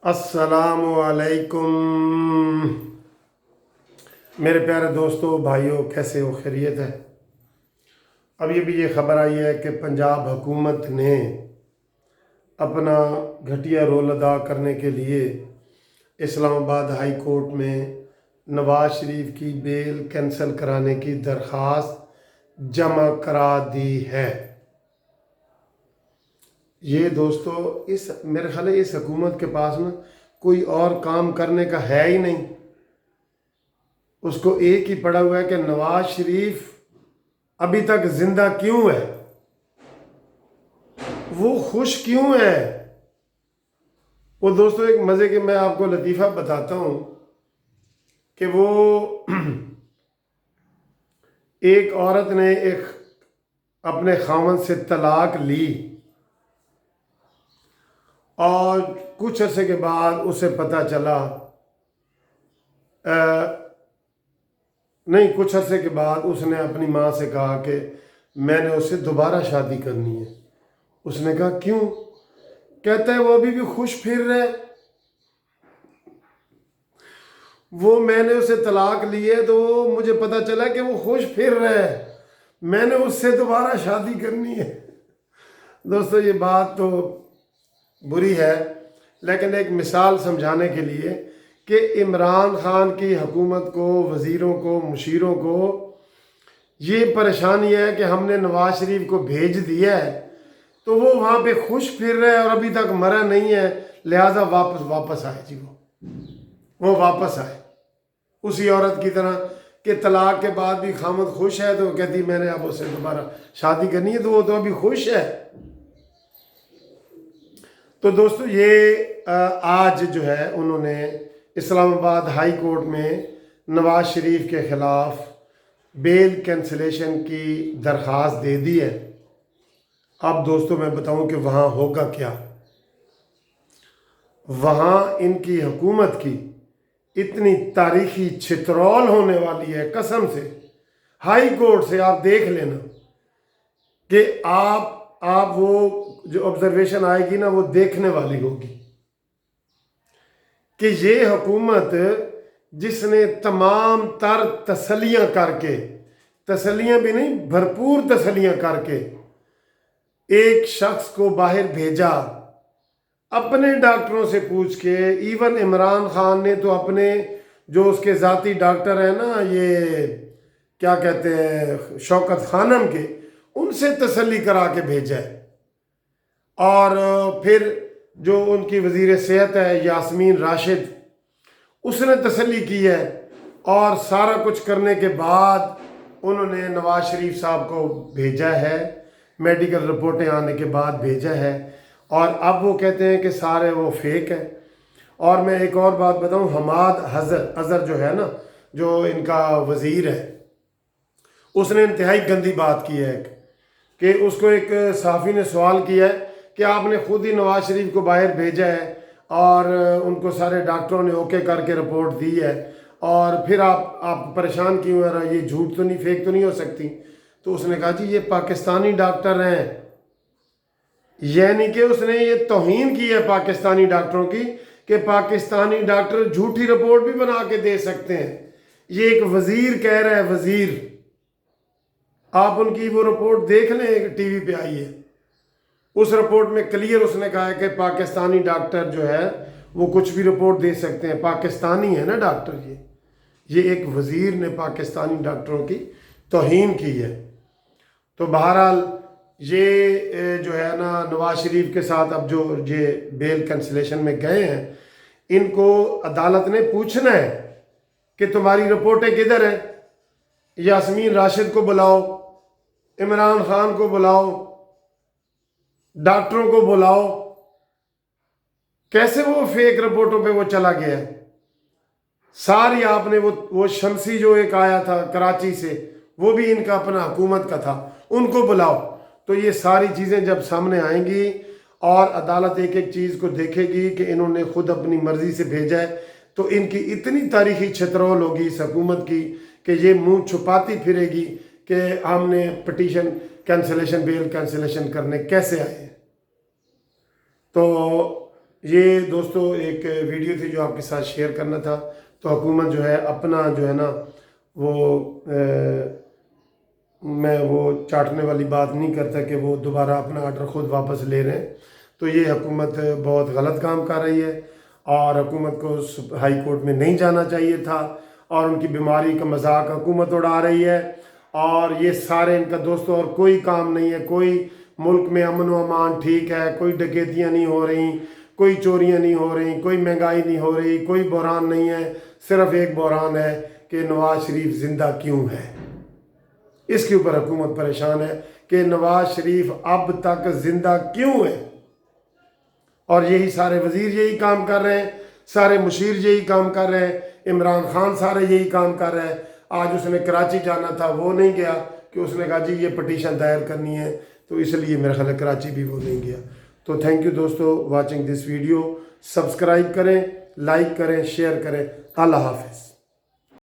السلام علیکم میرے پیارے دوستو بھائیوں، کیسے ہو؟ خیریت ہے؟ ابھی یہ خبر آئی ہے کہ پنجاب حکومت نے اپنا گھٹیا رول ادا کرنے کے لیے اسلام آباد ہائی کورٹ میں نواز شریف کی بیل کینسل کرانے کی درخواست جمع کرا دی ہے۔ یہ دوستو میرے خیال ہے اس حکومت کے پاس نا کوئی اور کام کرنے کا ہے ہی نہیں۔ اس کو ایک ہی پڑا ہوا ہے کہ نواز شریف ابھی تک زندہ کیوں ہے، وہ خوش کیوں ہے۔ وہ دوستو ایک مزے کے میں آپ کو لطیفہ بتاتا ہوں کہ وہ ایک عورت نے اپنے خاوند سے طلاق لی اور کچھ عرصے کے بعد اسے پتہ چلا کچھ عرصے کے بعد اس نے اپنی ماں سے کہا کہ میں نے اس سے دوبارہ شادی کرنی ہے۔ اس نے کہا کیوں؟ کہتا ہے وہ ابھی بھی خوش پھر رہے، وہ میں نے اسے طلاق لی ہے تو مجھے پتہ چلا کہ وہ خوش پھر رہے، میں نے اس سے دوبارہ شادی کرنی ہے۔ دوستو یہ بات تو بری ہے، لیکن ایک مثال سمجھانے کے لیے کہ عمران خان کی حکومت کو، وزیروں کو، مشیروں کو یہ پریشانی ہے کہ ہم نے نواز شریف کو بھیج دیا ہے تو وہ وہاں پہ خوش پھر رہے اور ابھی تک مرا نہیں ہے، لہٰذا واپس آئے جی وہ واپس آئے۔ اسی عورت کی طرح کہ طلاق کے بعد بھی خامد خوش ہے تو وہ کہتی میں نے اب اس سے دوبارہ شادی کرنی ہے، تو وہ تو ابھی خوش ہے۔ تو دوستو یہ آج جو ہے انہوں نے اسلام آباد ہائی کورٹ میں نواز شریف کے خلاف بیل کینسلیشن کی درخواست دے دی ہے۔ اب دوستو میں بتاؤں کہ وہاں ہوگا کیا۔ وہاں ان کی حکومت کی اتنی تاریخی چھترول ہونے والی ہے، قسم سے ہائی کورٹ سے آپ دیکھ لینا کہ آپ وہ جو آبزرویشن آئے گی نا وہ دیکھنے والی ہوگی کہ یہ حکومت جس نے تمام تر تسلیاں کر کے، تسلیاں بھی نہیں بھرپور تسلیاں کر کے ایک شخص کو باہر بھیجا اپنے ڈاکٹروں سے پوچھ کے، ایون عمران خان نے تو اپنے جو اس کے ذاتی ڈاکٹر ہیں نا، یہ کیا کہتے ہیں شوکت خانم کے، ان سے تسلی کرا کے بھیجا ہے۔ اور پھر جو ان کی وزیر صحت ہے یاسمین راشد، اس نے تسلی کی ہے، اور سارا کچھ کرنے کے بعد انہوں نے نواز شریف صاحب کو بھیجا ہے، میڈیکل رپورٹیں آنے کے بعد بھیجا ہے، اور اب وہ کہتے ہیں کہ سارے وہ فیک ہے۔ اور میں ایک اور بات بتاؤں، حماد اظہر جو ہے نا، جو ان کا وزیر ہے، اس نے انتہائی گندی بات کی ہے کہ اس کو ایک صحافی نے سوال کیا ہے کہ آپ نے خود ہی نواز شریف کو باہر بھیجا ہے اور ان کو سارے ڈاکٹروں نے اوکے کر کے رپورٹ دی ہے، اور پھر آپ پریشان کیوں ہیں؟ یہ جھوٹ تو نہیں، فیک تو نہیں ہو سکتی؟ تو اس نے کہا جی یہ پاکستانی ڈاکٹر ہیں، یعنی کہ اس نے یہ توہین کی ہے پاکستانی ڈاکٹروں کی کہ پاکستانی ڈاکٹر جھوٹی رپورٹ بھی بنا کے دے سکتے ہیں۔ یہ ایک وزیر کہہ رہا ہے، وزیر، آپ ان کی وہ رپورٹ دیکھ لیں، ٹی وی پہ آئی ہے، اس رپورٹ میں کلیئر اس نے کہا ہے کہ پاکستانی ڈاکٹر جو ہے وہ کچھ بھی رپورٹ دے سکتے ہیں، پاکستانی ہے نا ڈاکٹر۔ یہ ایک وزیر نے پاکستانی ڈاکٹروں کی توہین کی ہے۔ تو بہرحال یہ جو ہے نا نواز شریف کے ساتھ اب جو یہ بیل کینسلیشن میں گئے ہیں، ان کو عدالت نے پوچھنا ہے کہ تمہاری رپورٹیں کدھر ہیں؟ یاسمین راشد کو بلاؤ، عمران خان کو بلاؤ، ڈاکٹروں کو بلاؤ، کیسے وہ فیک رپورٹوں پہ وہ چلا گیا ہے؟ ساری آپ نے وہ شمسی جو ایک آیا تھا کراچی سے، وہ بھی ان کا اپنا حکومت کا تھا، ان کو بلاؤ۔ تو یہ ساری چیزیں جب سامنے آئیں گی اور عدالت ایک ایک چیز کو دیکھے گی کہ انہوں نے خود اپنی مرضی سے بھیجا ہے، تو ان کی اتنی تاریخی چھترول ہوگی اس حکومت کی کہ یہ منہ چھپاتی پھرے گی کہ ہم نے پٹیشن کینسلیشن، بیل کینسلیشن کرنے کیسے آئے ہیں۔ تو یہ دوستو ایک ویڈیو تھی جو آپ کے ساتھ شیئر کرنا تھا. تو حکومت جو ہے اپنا جو ہے نا وہ میں وہ چاٹنے والی بات نہیں کرتا کہ وہ دوبارہ اپنا آرڈر خود واپس لے رہے ہیں. تو یہ حکومت بہت غلط کام کر رہی ہے اور حکومت کو ہائی کورٹ میں نہیں جانا چاہیے تھا اور ان کی بیماری کا مذاق حکومت اڑا رہی ہے. اور یہ سارے ان کا دوستو اور کوئی کام نہیں ہے. کوئی ملک میں امن و امان ٹھیک ہے, کوئی ڈکیتیاں نہیں ہو رہی, کوئی چوریاں نہیں ہو رہی, کوئی مہنگائی نہیں ہو رہی, کوئی بحران نہیں ہے. صرف ایک بحران ہے کہ نواز شریف زندہ کیوں ہے. اس کے اوپر حکومت پریشان ہے کہ نواز شریف اب تک زندہ کیوں ہے. اور یہی سارے وزیر یہی کام کر رہے ہیں, سارے مشیر یہی کام کر رہے ہیں, عمران خان سارے یہی کام کر رہے ہیں. آج اس نے کراچی جانا تھا, وہ نہیں گیا کہ اس نے کہا جی یہ پٹیشن دائر کرنی ہے, تو اس لیے میرا خیال ہے کراچی بھی وہ نہیں گیا. تو تھینک یو دوستو واچنگ دس ویڈیو. سبسکرائب کریں, لائک کریں, شیئر کریں. اللہ حافظ.